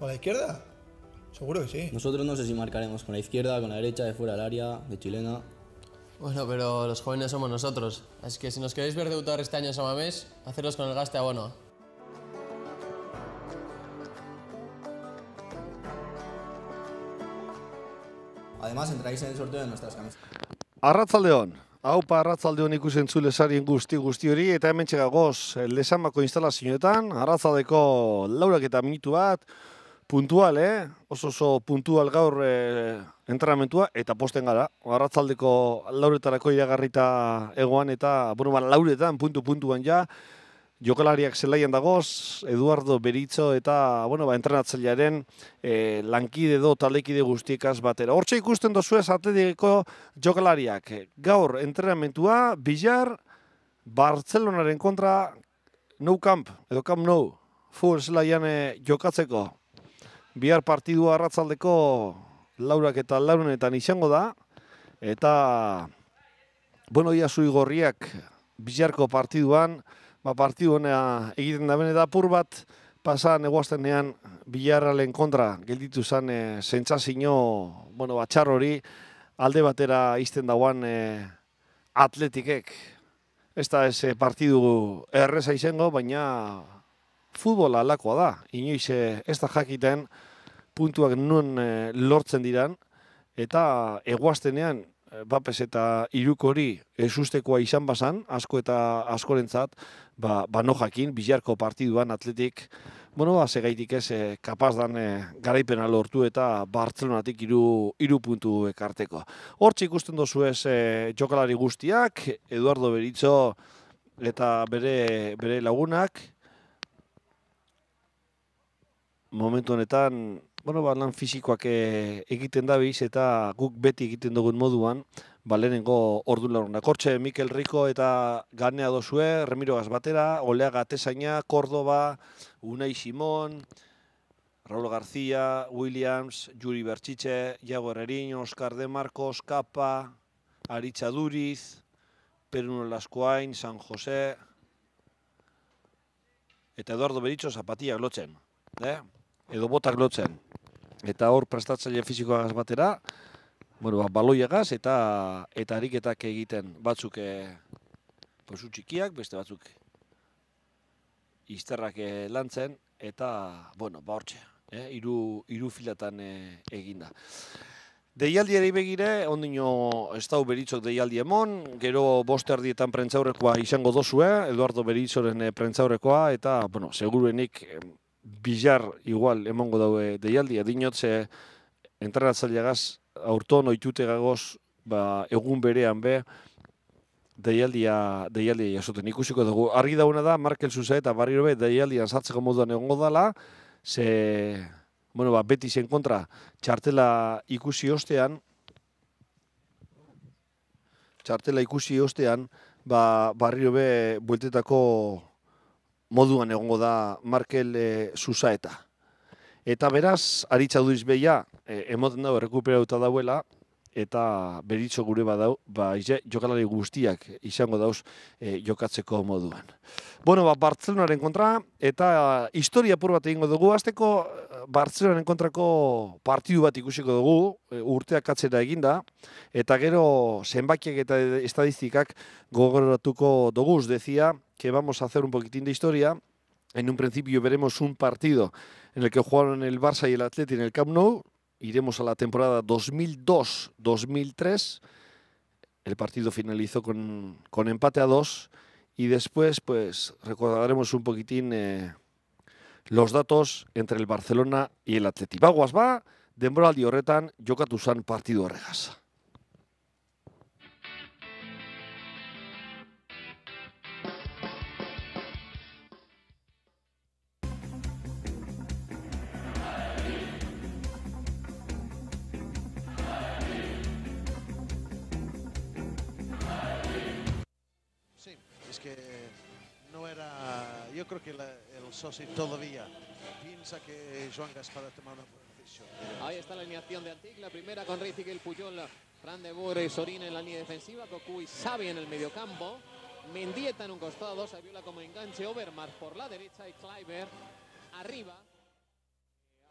¿Con la izquierda? Seguro que sí. Nosotros no sé si marcaremos con la izquierda, con la derecha, de fuera del área, de chilena. Bueno, pero los jóvenes somos nosotros. Así que si nos queréis ver debutar este año en San Mamés, haceros con el gaste abono. Además, entráis en el sorteo de nuestras camisetas. Arratzaldeon. Haupa Arratzaldeon ikusentzule sarien guzti hori, eta hemen txegagoz Lezamako instalazioetan, arratzaldeko 40 minutu bat, puntual, oso puntual gaur entrenamentua, eta posten gara. Arratzaldeko 40etarako iragarrita egoan, eta, lauretan, puntuan ja, jokalariak zelaian dagoz, Eduardo Beritzo eta, entrenatzailearen lankide edo taldekide guztiekaz batera. Hortxe ikusten dozuez atletikeko jokalariak. Gaur entrenamentua, Villar, Bartzelonaren kontra, Nou Camp, edo Camp Nou, full zelaian jokatzeko. Bihar partidua arratzaldeko 4:00 izango da, eta, ia Zuigorriak Villarko partiduan, partidu honea egiten da bene da apur bat, pasan eguaztenean Villarrealen kontra gelditu zen sentsazio, txar hori alde batera izten dauan atletikek. Ez da ez partidu erreza izango, baina futbola alakoa da. Inoiz ez da jakiten puntuak nun lortzen diran, eta eguaztenean Bapes eta Irukori ezustekoa izan bazan, asko eta askorentzat, no jakin, Villarko partiduan atletik, segaitik ez kapaz dan garaipena lortu eta Bartzelonatik 3 puntu ekarteko. Hortxe ikusten dozu ez jokalari guztiak, Eduardo Beritzo eta bere lagunak. Momentu honetan, lan fisikoak egiten dabiz eta guk beti egiten dugun moduan, lehenengo ordu lagunak. Hortxe, Mikel Rico eta Ganea dozue, Remiro Gazbatera, Oleaga Atezaina, Córdoba, Unai Simón, Raúl García, Williams, Juri Bertxitxe, Iago Herrerín, Oscar de Marcos, Capa, Aritza Duriz, Peruno Lascoain, San José, eta Eduardo Beritzo zapatiak lotzen, edo botak lotzen. Eta hor prestatzaile fisikoagaz batera, baloiagaz eta ariketak egiten batzuk posu txikiak, beste batzuk izterrak lantzen, eta, hortxe, hiru filatan eginda. Deialdiari begire, ondino ez dau Beritzok deialdi emon, gero 5:30 prentzaurrekoa izango dozue, Eduardo Beritzoren prentzaurrekoa, eta, seguruenik Villar igual emongo daue deialdi, adinotze entrenatzaileagaz aurton oitute gagoz egun berean deialdia jasoten ikusiko dugu. Argi dauna da, Markel Zuza eta barriro deialdian sartzeko moduan egongo dala, ze, beti zen kontra txartela ikusi ostean, barriro bueltetako moduan egongo da Markel Zuzaeta. Eta beraz, Aritza Duriz behia, emoten dago errekuperatuta dauela, eta Beritzo gure badau, jokalari guztiak izango dauz jokatzeko moduan. Bartzelonaren kontra, eta historia apur bat egingo dugu. Azteko Bartzelonaren kontrako partidu bat ikusiko dugu, urteak atzera eginda, eta gero zenbakiak eta estadistikak gogoratuko dugu. Decía que vamos a hacer un poquitín de historia. En un principio veremos un partido en el que jugaron el Barça y el Atleti en el Camp Nou. Iremos a la temporada 2002-2003. El partido finalizó con empate a 2. Y después, recordaremos un poquitín los datos entre el Barcelona y el Atleti. Bagoaz denboraldi horretan jokatu zan partidu horregaz. Yo creo que el socio todavía piensa que Joan Gaspar ha tomado una buena decisión. Ahí está la alineación de Antic, la primera con Reizigel, Puyol, Fran de Boer y Sorín en la línea defensiva, Cocu y Xavi en el mediocampo, Mendieta en un costado, Saviola como enganche, Overmars por la derecha y Kluivert arriba.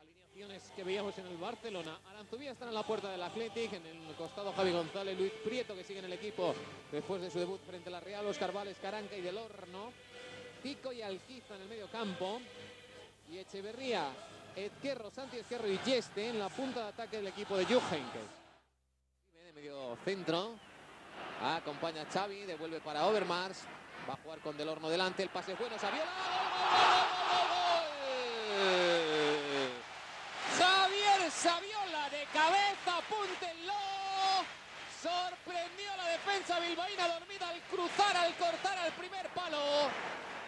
Alineación Que veíamos en el Barcelona. Aranzubía está en la puerta del Athletic, en el costado Javi González, Luis Prieto, que sigue en el equipo después de su debut frente a la Real, Óscar Vales, Caranca y Del Horno, Pico y Alquiza en el medio campo, y Echeverría, Ezquerro, Santi Ezquerro y Yeste en la punta de ataque del equipo de Jupp Heynckes. De medio centro, acompaña a Xavi, devuelve para Overmars, va a jugar con Del Horno delante, el pase es bueno, Saviola, ¡gol! Javier Saviola de cabeza, apúntenlo. Sorprendió a la defensa bilbaína dormida al cruzar, al cortar al primer palo.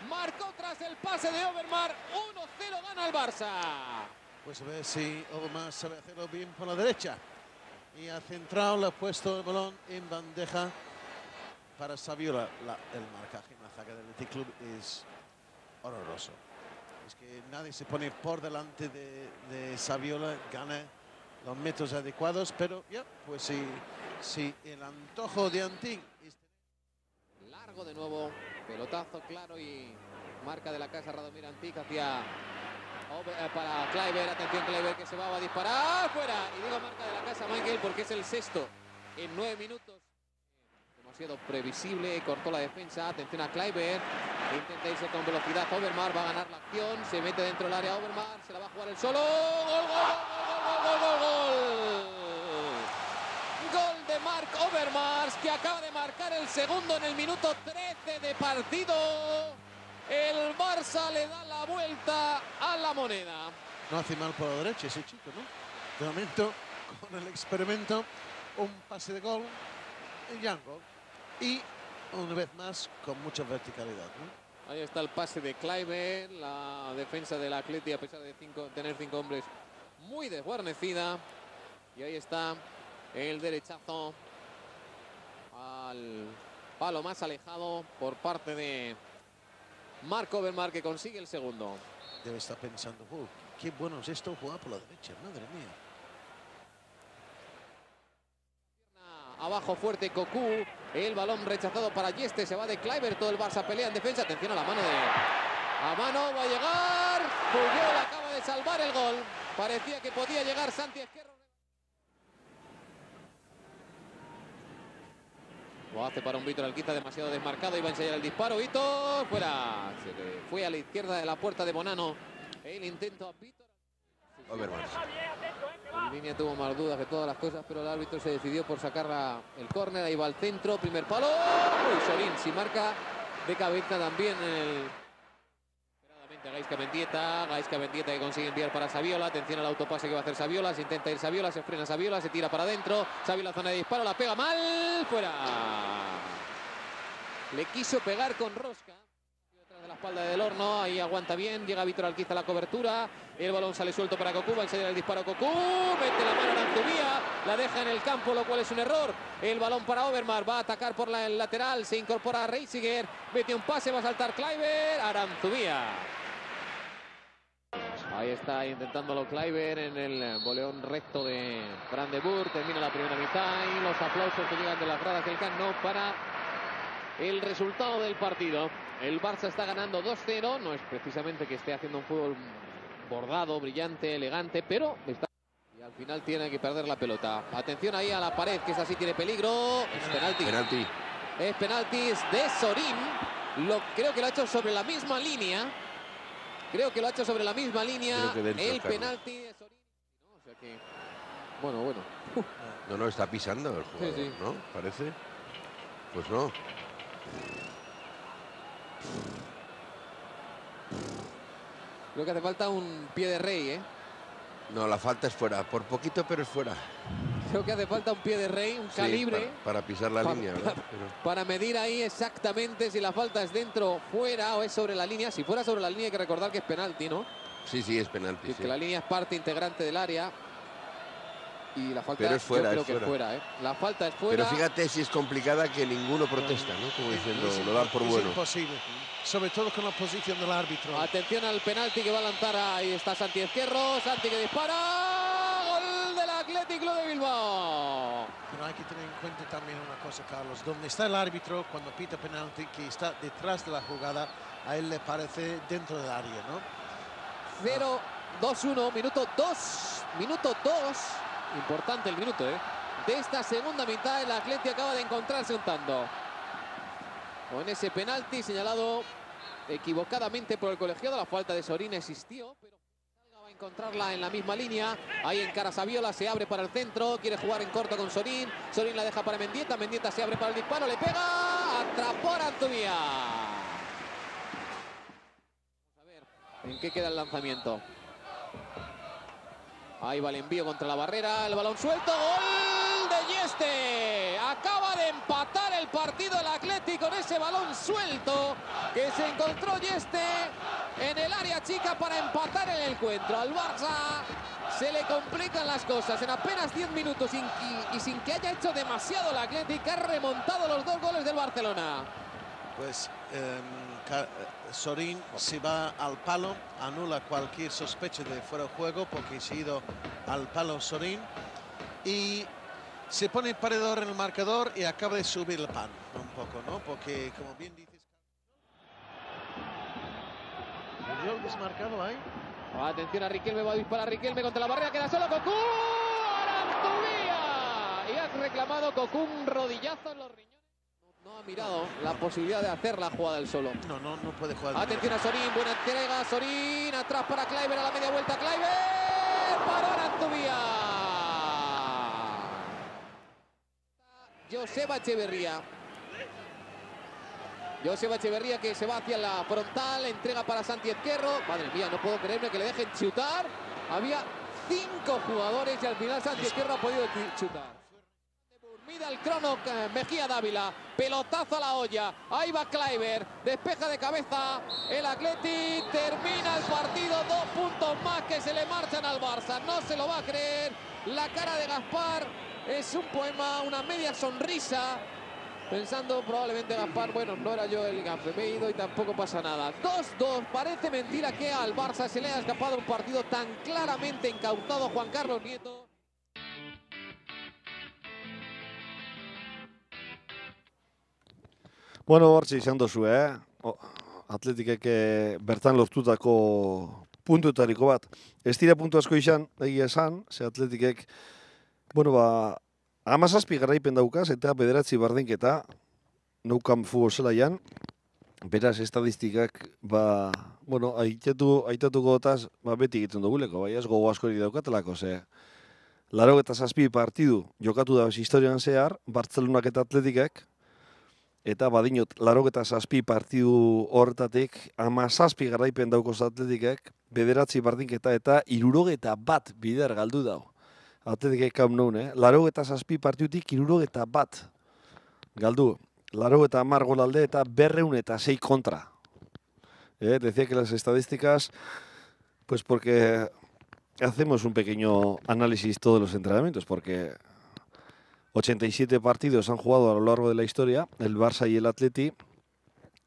Marcó tras el pase de Overmars. 1-0 gana el Barça. Pues a ver si Overmars sabe hacerlo bien por la derecha. Y ha centrado, le ha puesto el balón en bandeja para Saviola. El marcaje en la zaga del Athletic Club es horroroso. Es que nadie se pone por delante de Saviola, gana los metros adecuados, pero ya, pues si el antojo de Antín es... Largo de nuevo, pelotazo claro y marca de la casa Radomir Antic hacia para Kluivert. Atención, Kluivert que se va a disparar, fuera. Y digo marca de la casa Michael porque es el sexto en 9 minutos. Demasiado previsible, cortó la defensa. Atención a Kluivert, intenta irse con velocidad. Overmars va a ganar la acción, se mete dentro del área. Overmars se la va a jugar el solo. ¡Gol, gol, gol, gol, gol, gol! Gol de Marc Overmars, que acaba de marcar el segundo en el minuto 13 de partido. El Barça le da la vuelta a la moneda. No hace mal por la derecha ese chico, ¿no? De momento, con el experimento, un pase de gol y ya gol. Y una vez más con mucha verticalidad, ¿no? Ahí está el pase de Kluivert, la defensa del Athletic a pesar de tener 5 hombres muy desguarnecida. Y ahí está el derechazo al palo más alejado por parte de Marc Overmars, que consigue el segundo. Debe estar pensando, oh, qué bueno es esto jugar por la derecha, madre mía. Abajo fuerte Cocu, el balón rechazado para Yeste, se va de Kluivert, todo el Barça pelea en defensa. Atención a la mano a mano, va a llegar, Puyol acaba de salvar el gol, parecía que podía llegar Santi Ezquerro. Lo hace para un Vítor Alquiza demasiado desmarcado, iba a ensayar el disparo, Vítor, fuera, se le fue a la izquierda de la puerta de Bonano, el intento a Vítor. Overmars. En línea tuvo más dudas que todas las cosas, pero el árbitro se decidió por sacar el córner. Ahí va al centro, primer palo. Uy, Sorín, si marca de cabeza también Gaizka Mendieta que consigue enviar para Saviola. Atención al autopase que va a hacer Saviola. Se intenta ir Saviola, se frena Saviola, se tira para adentro. Saviola, zona de disparo, la pega mal. Fuera. Le quiso pegar con rosca. De la espalda de Del Horno, ahí aguanta bien, llega Vítor Alquiza a la cobertura, el balón sale suelto para Cocu, va a ensayar el disparo Cocu, mete la mano a Aranzubía, la deja en el campo, lo cual es un error. El balón para Overmars, va a atacar por el lateral, se incorpora Reisiger, mete un pase, va a saltar Kluivert, Aranzubía. Ahí está intentándolo Kluivert en el boleón recto de Brandenburg, termina la primera mitad y los aplausos que llegan de las gradas del Camp Nou para el resultado del partido. El Barça está ganando 2-0, no es precisamente que esté haciendo un fútbol bordado, brillante, elegante, pero está... Y al final tiene que perder la pelota. Atención ahí a la pared, que esa sí tiene peligro. Es penalti. Es penalti de Sorín. Creo que lo ha hecho sobre la misma línea. El penalti de Sorín. No, o sea que... Bueno. No, está pisando el jugador, sí. ¿No? Parece. Pues no. Creo que hace falta un pie de rey, ¿eh? No, la falta es fuera. Por poquito, pero es fuera. Creo que hace falta un pie de rey, un calibre. Para pisar la línea, ¿verdad? Para medir ahí exactamente si la falta es dentro, fuera o es sobre la línea. Si fuera sobre la línea hay que recordar que es penalti, ¿no? Sí, es penalti. Que la línea es parte integrante del área. Y la falta pero es fuera, yo creo que es fuera, ¿eh? La falta es fuera. Pero fíjate si es complicada que ninguno protesta, ¿no? Como diciendo, lo dan por bueno. Es imposible, sobre todo con la posición del árbitro. Atención al penalti que va a lanzar, ahí está Santi Ezquerro, Santi que dispara, gol del Athletic Club de Bilbao. Pero hay que tener en cuenta también una cosa, Carlos, donde está el árbitro cuando pita penalti, que está detrás de la jugada, a él le parece dentro del área, ¿no? 2-1, minuto 2. Importante el minuto, de esta segunda mitad. El Atleti acaba de encontrarse un tanto. Con ese penalti señalado equivocadamente por el colegiado. La falta de Sorín existió, pero va a encontrarla en la misma línea. Ahí encara Saviola, se abre para el centro. Quiere jugar en corto con Sorín. Sorín la deja para Mendieta. Mendieta se abre para el disparo. Le pega. Atrapó a Antubia. Vamos a ver en qué queda el lanzamiento. Ahí va el envío contra la barrera. El balón suelto. ¡Gol de Yeste! Acaba de empatar el partido el Atleti con ese balón suelto que se encontró Yeste en el área chica para empatar el encuentro. Al Barça se le complican las cosas en apenas 10 minutos y sin que haya hecho demasiado el Atleti, que ha remontado los 2 goles del Barcelona. Pues Sorín, si va al palo, anula cualquier sospecha de fuera de juego porque se ha ido al palo Sorín y se pone el paredor en el marcador y acaba de subir el pan un poco, ¿no? Porque, como bien dices, ¿el desmarcado ahí? Atención a Riquelme, va a disparar Riquelme contra la barrera, queda solo Cocu. ¡Arantubia! Y ha reclamado Cocu un rodillazo en los riñones. No ha mirado la posibilidad de hacer la jugada del solo. No puede jugar. Atención a Sorín, buena entrega, Sorín, atrás para Kluivert, a la media vuelta, Kluivert, para Arantubia. Joseba Echeverría que se va hacia la frontal, entrega para Santi Ezquerro. Madre mía, no puedo creerme que le dejen chutar. Había 5 jugadores y al final Santi Ezquerro ha podido chutar. Mira el crono, Mejía Dávila, pelotazo a la olla, ahí va Kluivert, despeja de cabeza el Atleti, termina el partido, 2 puntos más que se le marchan al Barça, no se lo va a creer, la cara de Gaspar es un poema, una media sonrisa, pensando probablemente Gaspar, bueno, no era yo el que me he ido y tampoco pasa nada. 2-2, parece mentira que al Barça se le haya escapado un partido tan claramente encauzado. Juan Carlos Nieto. Bueno, hortxe izan dozu, Atletikek bertan lortutako puntuetariko bat. Ez dira puntu asko izan, egia esan, ze Atletikek, bueno, 17 garaipen daukaz, eta 9 berdinketa, Nou Camp futbol zelaian, beraz, estadistikak, bueno, aitatuko gotaz, beti egiten duguleko, bai, ez gogo askori daukatelako, ze 87 partidu jokatu da historian zehar, Bartzelonak eta Atletikek, eta badinot, 87 partidu horretatik, 17 garaipen daukoz Atletikek, 9 berdinketa eta 61 bider galdu dau. Atletikek Camp Nou, 87 partidutik 61 galdu. 90 gol alde eta 206 kontra. Decía que las estadísticas, pues porque hacemos un pequeño análisis todos los entrenamientos, porque 87 partidos han jugado a lo largo de la historia, el Barça y el Atleti,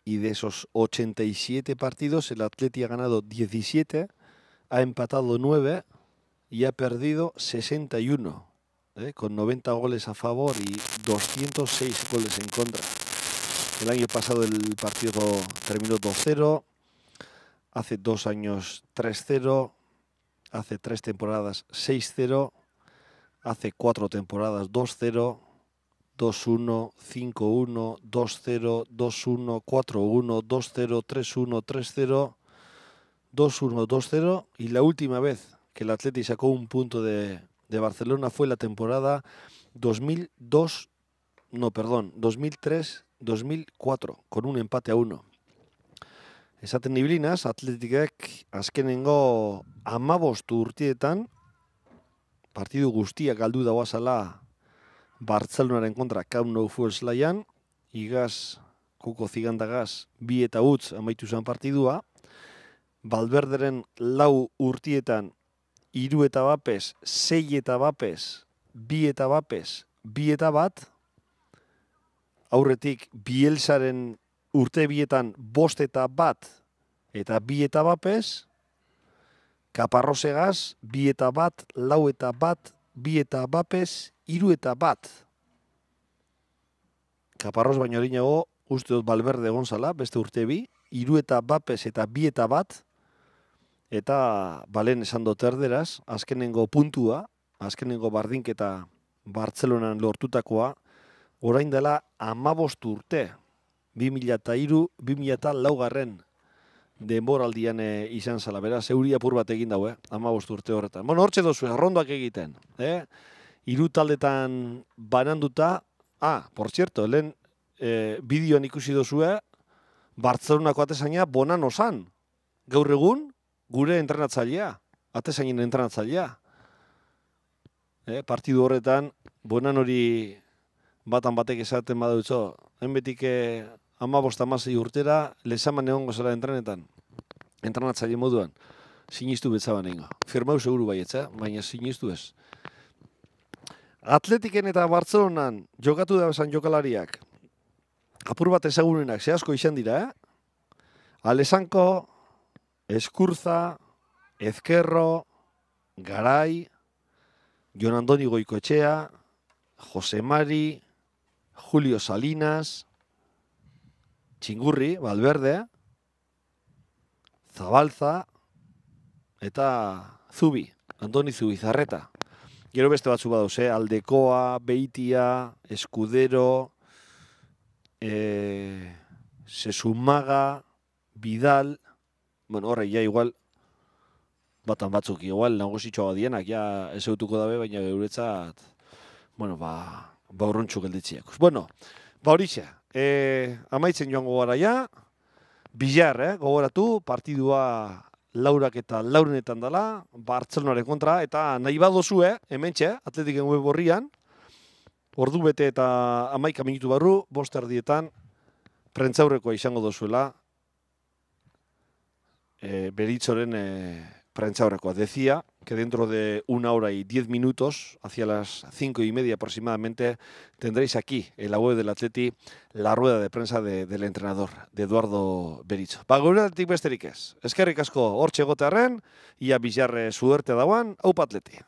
y de esos 87 partidos el Atleti ha ganado 17, ha empatado 9 y ha perdido 61, con 90 goles a favor y 206 goles en contra. El año pasado el partido terminó 2-0, hace 2 años 3-0, hace 3 temporadas 6-0, hace 4 temporadas 2-0, 2-1, 5-1, 2-0, 2-1, 4-1, 2-0, 3-1, 3-0, 2-1, 2-0 y la última vez que el Atleti sacó un punto de Barcelona fue la temporada 2003-2004 con un empate a 1. Esaten iblinaz, Atletikek azkenengo 15 urtietan partidu guztiak galdu dauazala Bartzelonaren kontra Camp Nou futbol zelaian, igaz, koko zigandagaz, 2-0 amaitu zen partidua, Valverderen 4 urtietan 3 bapes, 6 bapes, 2 bapes, 2 bat, aurretik Bielsaren urte bietan 5 bat eta 2 bapes, Caparrosegaz, 2 bat, 4 bat, 2 bapes, 3 bat. Caparros baino harinago, uste dut Valverde Gonzala, beste urte 2, 3 bapes eta 2 bat, eta balen esan dut erderaz, azkenengo puntua, azkenengo bardinketa Bartzelonan lortutakoa, orain dela 15 urte, 2003-2004 denboraldian izan zala, beraz, euri apur bat egin daue, 15 urte horretan. Bueno, hortxe dozu, errondoak egiten, hiru taldetan bananduta, por cierto, lehen bideoan ikusi dozue, Bartzelonako atezaina bonan osan. Gaur egun, gure entrenatzailea, atezainen entrenatzailea. Partidu horretan, bonan hori batan batek esaten badautzo, enbetik 15-16 urtera, lezaman egongo zara entrenetan, entrenatzaile moduan, sinistu betzaban egingo. Firmau seguru baietza, baina sinistu ez. Atletiken eta Bartzelonan jokatu da bezan jokalariak, apur bat ezagunenak, ze asko izan dira, Alessanko, Eskurza, Ezkerro, Garai, Jon Andoni Goikoetxea, Jose Mari, Julio Salinas, Txingurri, Valverde, Zabalza, eta Zubi, Andoni Zubizarreta. Gero beste batzu badauz, Aldekoa, Beitia, Escudero, Sesumaga, Vidal, bueno, horre, ja igual, batan batzuk, igual, nagositxoa badienak, ja, ez eutuko dabe, baina geuretzat, bueno, urruntxu gelditziak. Bueno, horixe, amaitzen joango gara ja, Billar, gogoratu, partidua laurak eta laurenetan dela, Bartzelonaren kontra, eta nahi badozue, hementxe, Atletiken web horrian, ordu bete eta 11 minutu barru, 5 erdietan, prentzaurrekoa izango dozuela, Beritzoren prentzaurrekoa. Decía que dentro de 1 hora y 10 minutos, hacia las 5:30 aproximadamente, tendréis aquí, en la web del Atleti, la rueda de prensa del entrenador, de Eduardo Beritzo. Geuretik besterik ez. Eskerrik asko hortxe egotearren, ia Billar suerte dauan, aupa Atleti.